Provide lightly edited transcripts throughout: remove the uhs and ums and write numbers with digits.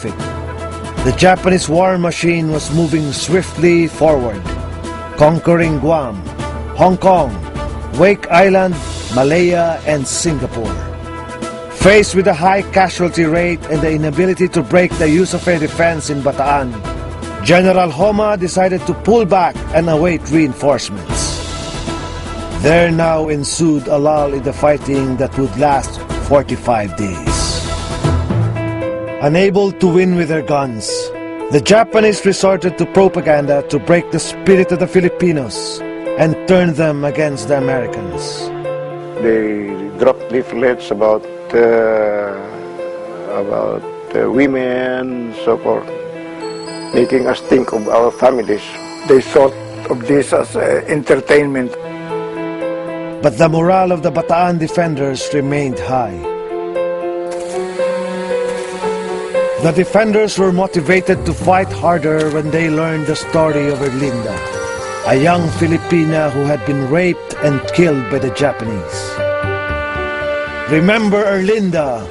The Japanese war machine was moving swiftly forward, conquering Guam, Hong Kong, Wake Island, Malaya, and Singapore. Faced with a high casualty rate and the inability to break the use of air defense in Bataan, General Homa decided to pull back and await reinforcements. There now ensued a lull in the fighting that would last 45 days. Unable to win with their guns, the Japanese resorted to propaganda to break the spirit of the Filipinos and turn them against the Americans. They dropped leaflets about women, so forth, making us think of our families. They thought of this as entertainment. But the morale of the Bataan defenders remained high. The defenders were motivated to fight harder when they learned the story of Erlinda, a young Filipina who had been raped and killed by the Japanese. "Remember Erlinda"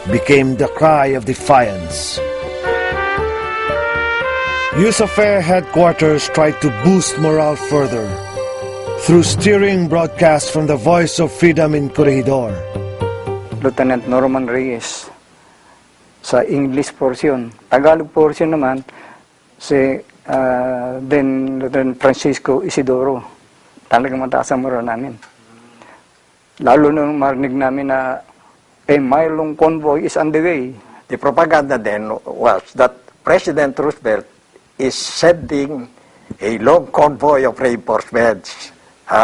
became the cry of defiance. USAFAIR headquarters tried to boost morale further through steering broadcasts from the Voice of Freedom in Corregidor. Lieutenant Norman Reyes sa English portion. Tagalog portion naman si Lieutenant Francisco Isidoro. Talagang mataas ang moral namin. Lalo nung marinig namin na a mile-long convoy is on the way. The propaganda then was that President Roosevelt is sending a long convoy of reinforcements.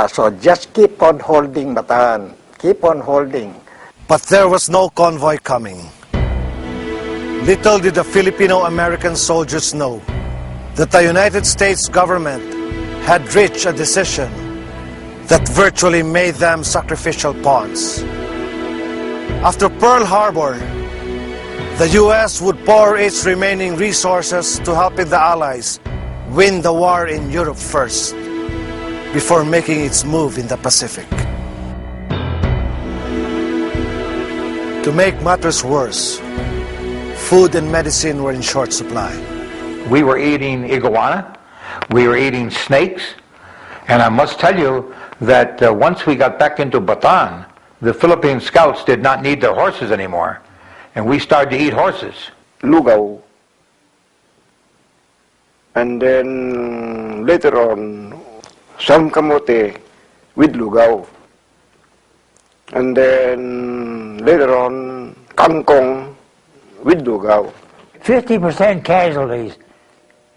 So just keep on holding, Bataan. Keep on holding. But there was no convoy coming. Little did the Filipino-American soldiers know that the United States government had reached a decision that virtually made them sacrificial pawns. After Pearl Harbor, the U.S. would pour its remaining resources to helping the Allies win the war in Europe first, before making its move in the Pacific. To make matters worse, food and medicine were in short supply. We were eating iguana, we were eating snakes, and I must tell you that once we got back into Bataan, the Philippine scouts did not need their horses anymore, and we started to eat horses. Lugaw. And then later on, some kamote with lugaw. And then later on, kangkong with lugaw. 50% casualties,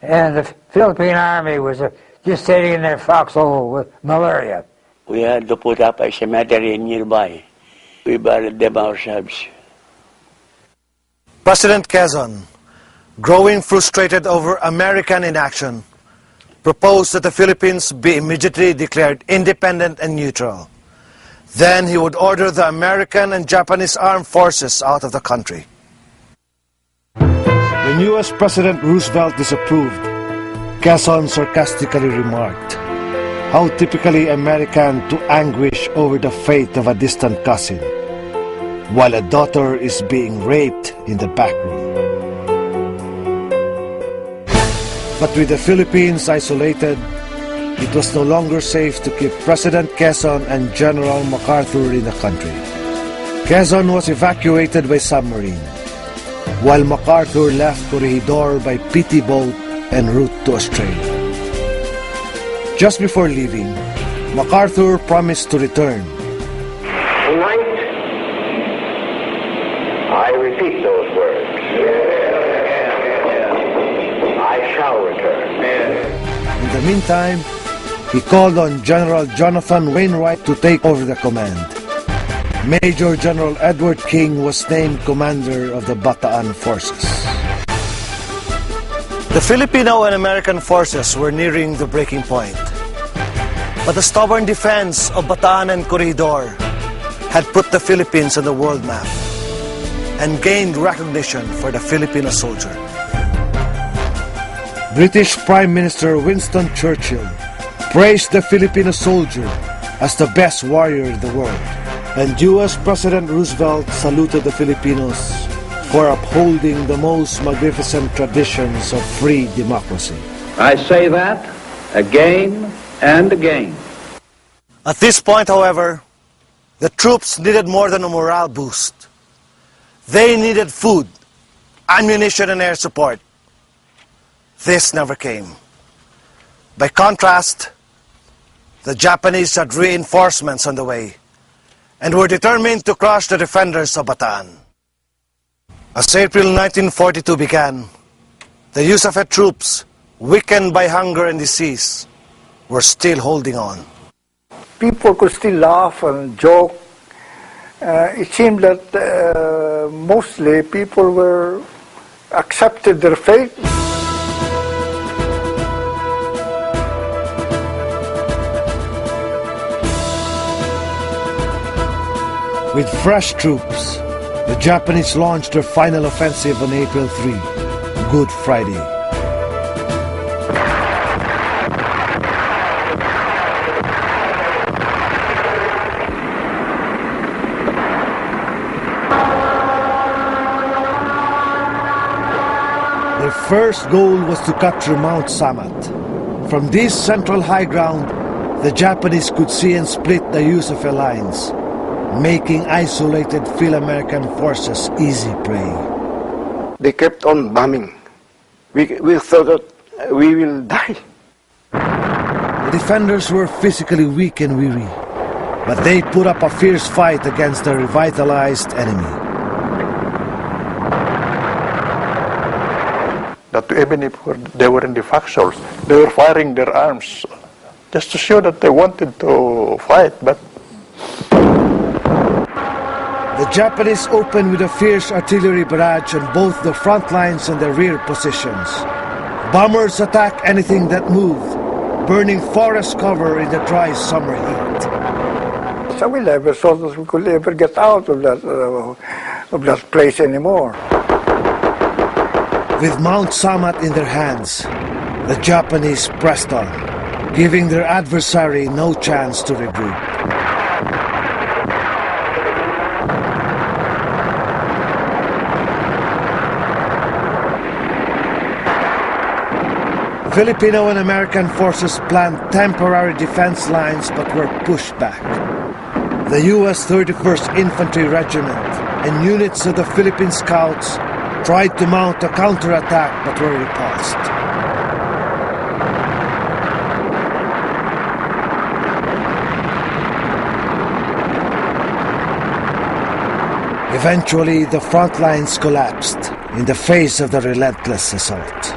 and the Philippine Army was just sitting in their foxhole with malaria. We had to put up a cemetery nearby. We buried them ourselves. President Quezon, growing frustrated over American inaction, proposed that the Philippines be immediately declared independent and neutral. Then he would order the American and Japanese armed forces out of the country. When U.S. President Roosevelt disapproved, Quezon sarcastically remarked, "How typically American to anguish over the fate of a distant cousin, while a daughter is being raped in the back room." But with the Philippines isolated, it was no longer safe to keep President Quezon and General MacArthur in the country. Quezon was evacuated by submarine, while MacArthur left Corregidor by PT boat en route to Australia. Just before leaving, MacArthur promised to return. Tonight, I repeat those words. I shall return. In the meantime, he called on General Jonathan Wainwright to take over the command. Major General Edward King was named commander of the Bataan forces. The Filipino and American forces were nearing the breaking point. But the stubborn defense of Bataan and Corregidor had put the Philippines on the world map and gained recognition for the Filipino soldier. British Prime Minister Winston Churchill praised the Filipino soldier as the best warrior in the world. And U.S. President Roosevelt saluted the Filipinos for upholding the most magnificent traditions of free democracy. I say that again and again. At this point, however, the troops needed more than a morale boost. They needed food, ammunition, and air support. This never came. By contrast, the Japanese had reinforcements on the way and were determined to crush the defenders of Bataan. As April 1942 began, the USAFET troops, weakened by hunger and disease, were still holding on. People could still laugh and joke. It seemed that mostly people were accepted their fate. With fresh troops, the Japanese launched their final offensive on April 3, Good Friday. Their first goal was to capture Mount Samat. From this central high ground, the Japanese could see and split the USAFET lines, making isolated Phil-American forces easy prey. They kept on bombing. We thought that we will die. The defenders were physically weak and weary, but they put up a fierce fight against the revitalized enemy. That even if they were in the factions, they were firing their arms just to show that they wanted to fight, but the Japanese opened with a fierce artillery barrage on both the front lines and the rear positions. Bombers attacked anything that moved, burning forest cover in the dry summer heat. So we never thought that we could ever get out of that place anymore. With Mount Samat in their hands, the Japanese pressed on, giving their adversary no chance to regroup. Filipino and American forces planned temporary defense lines but were pushed back. The U.S. 31st Infantry Regiment and units of the Philippine Scouts tried to mount a counterattack but were repulsed. Eventually, the front lines collapsed in the face of the relentless assault.